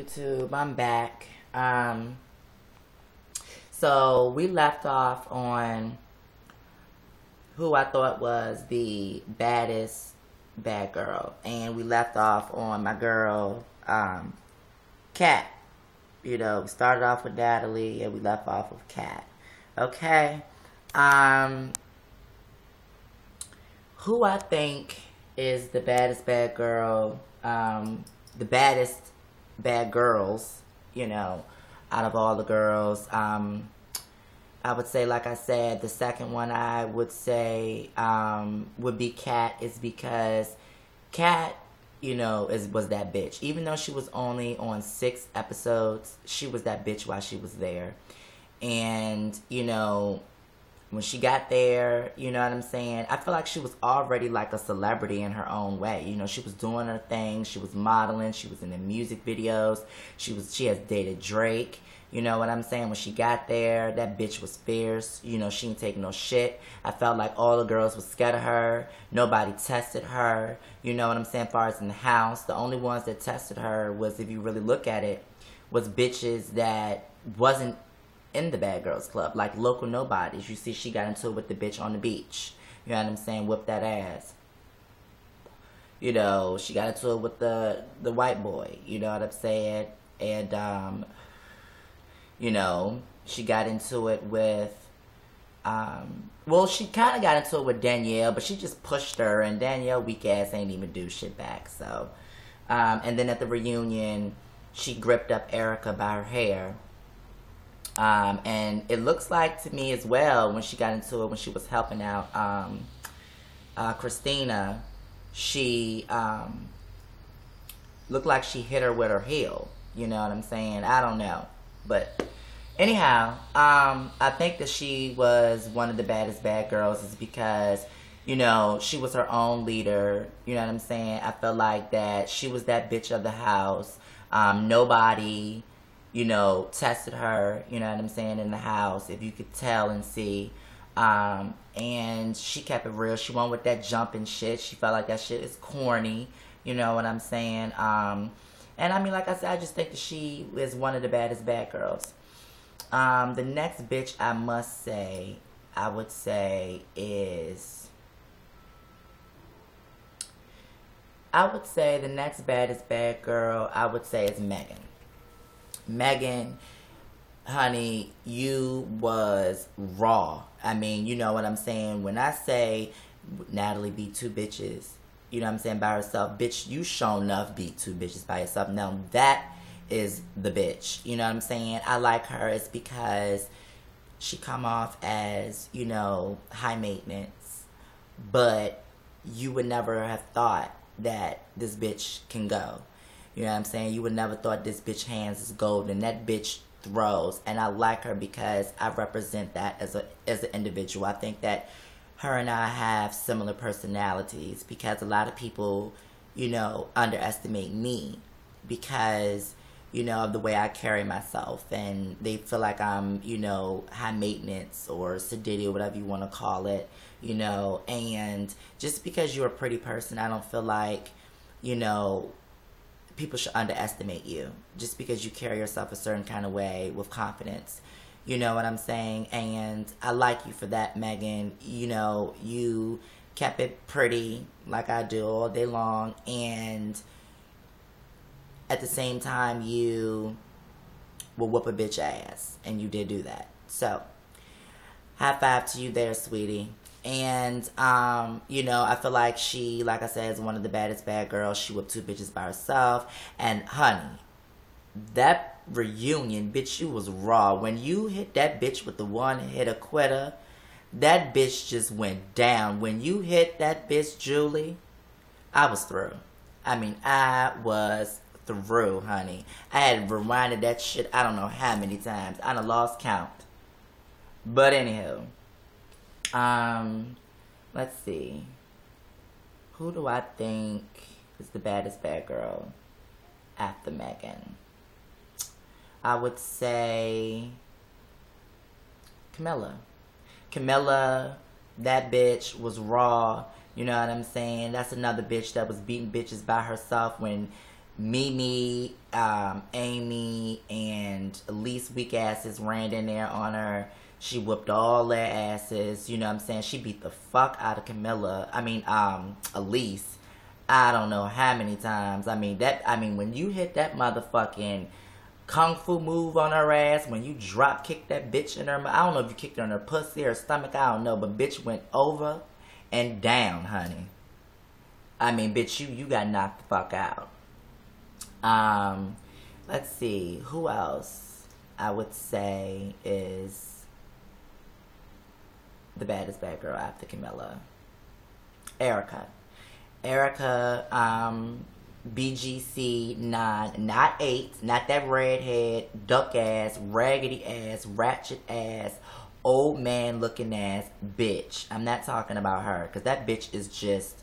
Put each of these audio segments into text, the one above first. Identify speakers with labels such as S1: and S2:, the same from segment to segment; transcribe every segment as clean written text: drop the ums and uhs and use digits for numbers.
S1: YouTube? I'm back. So we left off on who I thought was the baddest bad girl, and we left off on my girl, Kat. You know, we started off with Natalie, and we left off with Kat. Okay. Who I think is the baddest bad girl, the baddest bad girls, you know, out of all the girls. I would say, like I said, the second one I would say would be Kat, is because Kat, you know, was that bitch. Even though she was only on 6 episodes, she was that bitch while she was there. And, you know, when she got there, you know what I'm saying, I feel like she was already like a celebrity in her own way. You know, she was doing her thing, she was modeling, she was in the music videos, she has dated Drake. You know what I'm saying? When she got there, that bitch was fierce. You know, she didn't take no shit. I felt like all the girls were scared of her. Nobody tested her. You know what I'm saying? As far as in the house, the only ones that tested her was, if you really look at it, was bitches that wasn't in the Bad Girls Club, like local nobodies. You see, she got into it with the bitch on the beach. You know what I'm saying? Whip that ass. You know, she got into it with the white boy. You know what I'm saying? And you know, she got into it with well, she kind of got into it with Danielle, but she just pushed her, and Danielle weak ass ain't even do shit back. So and then at the reunion, she gripped up Erica by her hair. And it looks like to me as well, when she got into it, when she was helping out Christina, she looked like she hit her with her heel. You know what I'm saying? I don't know. But anyhow, I think that she was one of the baddest bad girls is because, you know, she was her own leader. You know what I'm saying? I felt like that she was that bitch of the house. Nobody, you know, tested her, you know what I'm saying, in the house, if you could tell and see. And she kept it real. She went with that jumping shit. She felt like that shit is corny, you know what I'm saying. And I mean, like I said, I just think that she is one of the baddest bad girls. The next bitch I must say, I would say is, the next baddest bad girl, I would say is Megan. Megan, honey, you was raw. I mean, you know what I'm saying? When I say Natalie beat 2 bitches, you know what I'm saying, by herself, bitch, you sure enough beat 2 bitches by yourself. Now, that is the bitch. You know what I'm saying? I like her. It's because she come off as, you know, high maintenance. But you would never have thought that this bitch can go. You know what I'm saying? You would never thought this bitch hands is golden. That bitch throws. And I like her because I represent that as an individual. I think that her and I have similar personalities because a lot of people, you know, underestimate me because, you know, of the way I carry myself. And they feel like I'm, you know, high maintenance or sedity or whatever you want to call it, you know. And just because you're a pretty person, I don't feel like, you know, people should underestimate you just because you carry yourself a certain kind of way with confidence. You know what I'm saying? And I like you for that, Megan. You know, you kept it pretty like I do all day long. And at the same time, you will whoop a bitch ass. And you did do that. So, high five to you there, sweetie. And, you know, I feel like she, like I said, is one of the baddest bad girls. She whooped 2 bitches by herself. And, honey, that reunion, bitch, you was raw. When you hit that bitch with the one-hitter quitter, that bitch just went down. When you hit that bitch, Julie, I was through. I mean, I was through, honey. I had rewinded that shit I don't know how many times. I done lost count. But, anywho. Let's see. Who do I think is the baddest bad girl after Megan? I would say Camilla. Camilla, that bitch was raw. You know what I'm saying? That's another bitch that was beating bitches by herself when Mimi, Amy, and Elise weak asses ran in there on her. She whooped all their asses. You know what I'm saying? She beat the fuck out of Elise. I don't know how many times. When you hit that motherfucking kung fu move on her ass, when you drop kick that bitch in her, I don't know if you kicked her in her pussy or stomach, I don't know, but bitch went over and down, honey. Bitch, you got knocked the fuck out. Let's see, who else I would say is the baddest bad girl after Camilla? Erica, BGC 9, not 8, not that redhead, duck ass, raggedy ass, ratchet ass, old man looking ass bitch. I'm not talking about her, because that bitch is just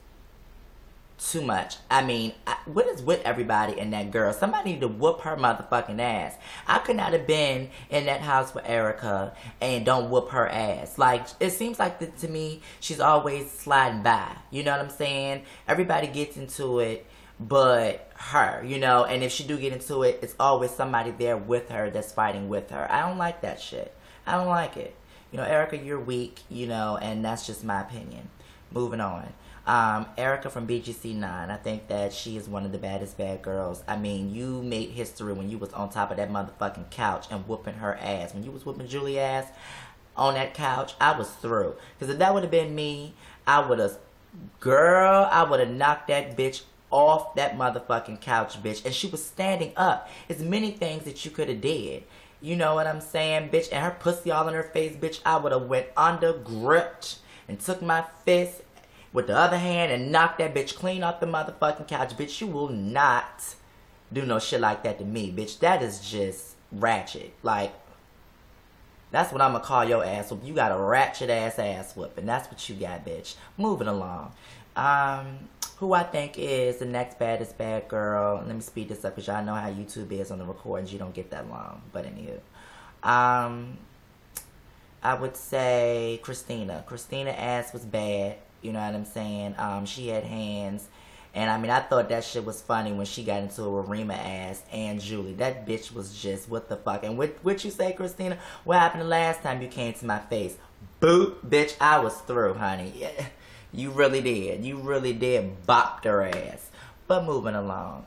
S1: too much. What is with everybody and that girl? Somebody need to whoop her motherfucking ass. I could not have been in that house with Erica and don't whoop her ass. Like, it seems like to me, she's always sliding by. You know what I'm saying? Everybody gets into it but her, you know, and if she do get into it, it's always somebody there with her that's fighting with her. I don't like that shit. I don't like it. You know, Erica, you're weak, you know, and that's just my opinion. Moving on. Erica from BGC 9, I think that she is one of the baddest bad girls. You made history when you was on top of that motherfucking couch and whooping her ass. When you was whooping Julie's ass on that couch, I was through. Because if that would have been me, I would have knocked that bitch off that motherfucking couch, bitch. And she was standing up. There's many things that you could have did. You know what I'm saying, bitch? And her pussy all in her face, bitch. I would have went under, gripped, and took my fist with the other hand and knock that bitch clean off the motherfucking couch. Bitch, you will not do no shit like that to me, bitch. That is just ratchet. Like, that's what I'm gonna call your ass whoop. You got a ratchet ass whooping. That's what you got, bitch. Moving along. Who I think is the next baddest bad girl. Let me speed this up because y'all know how YouTube is on the recordings. You don't get that long. But anywho. I would say Christina. Christina ass was bad. You know what I'm saying? She had hands. And I thought that shit was funny when she got into it with Rima ass and Julie. That bitch was just, what the fuck? And what you say, Christina? What happened the last time you came to my face? Boop. Bitch, I was through, honey. Yeah, you really did. You really did bop her ass. But moving along.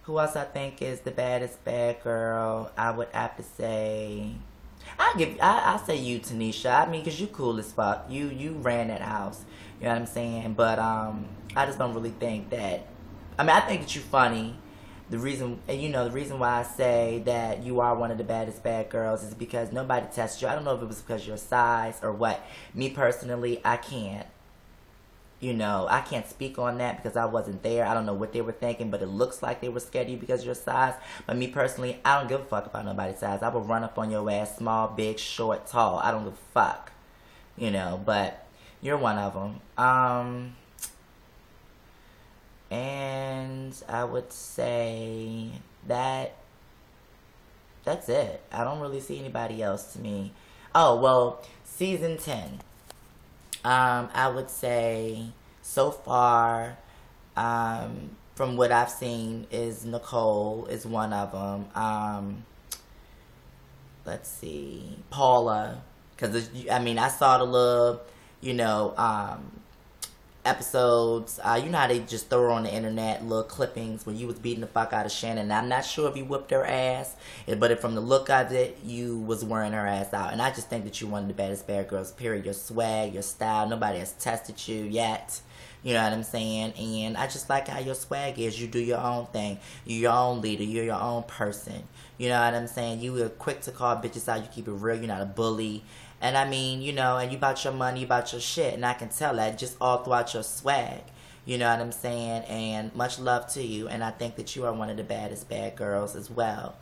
S1: Who else I think is the baddest bad girl? I would have to say... I'll say you, Tanisha. Because you cool as fuck. You ran that house. You know what I'm saying? But, I just don't really think that... I think that you funny. The reason why I say that you are one of the baddest bad girls is because nobody tests you. I don't know if it was because of your size or what. Me personally, I can't. I can't speak on that because I wasn't there. I don't know what they were thinking, but it looks like they were scared of you because of your size. But me personally, I don't give a fuck about nobody's size. I will run up on your ass, small, big, short, tall. I don't give a fuck. But you're one of them. And I would say that's it. I don't really see anybody else to me. Oh, well, season 10. I would say so far, from what I've seen, is Nicole is one of them. Let's see, Paula, because I saw the little, episodes. You know how they just throw on the internet little clippings when you was beating the fuck out of Shannon. And I'm not sure if you whipped her ass, but from the look of it, you was wearing her ass out. And I just think that you're one of the baddest bad girls, period. Your swag, your style, nobody has tested you yet. You know what I'm saying? And I just like how your swag is. You do your own thing. You're your own leader. You're your own person. You know what I'm saying? You are quick to call bitches out. You keep it real. You're not a bully. And and you about your money, you about your shit. And I can tell that just all throughout your swag. You know what I'm saying? And much love to you. And I think that you are one of the baddest bad girls as well.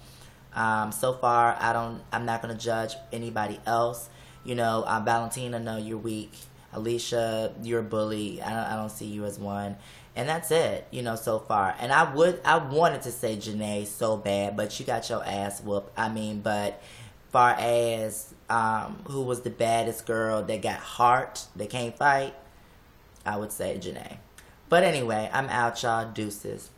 S1: So far, I'm not going to judge anybody else. Valentina, no, you're weak. Alicia, you're a bully. I don't see you as one. And that's it, so far. And I wanted to say Janae so bad, but you got your ass whooped. But far as who was the baddest girl that got heart, that can't fight, I would say Janae. But anyway, I'm out, y'all. Deuces.